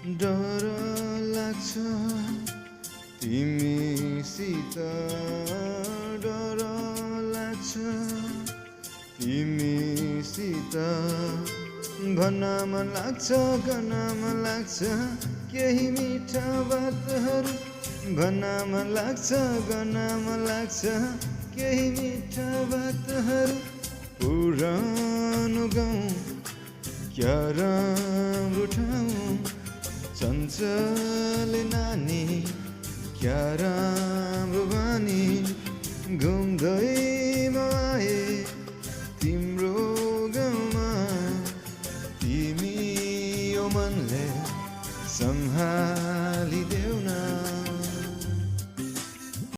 डर लाग्छ तिमीसित डर लाग्छ तिमीसित भन्न मन लाग्छ गर्न मन लाग्छ केही मिठा बातहरू भन्न मन लाग्छ गर्न मन लाग्छ केही मिठा बातहरू पुरानो गाउँ क्या राम्रो ठाउँ चञ्चल नानी क्या राम्रो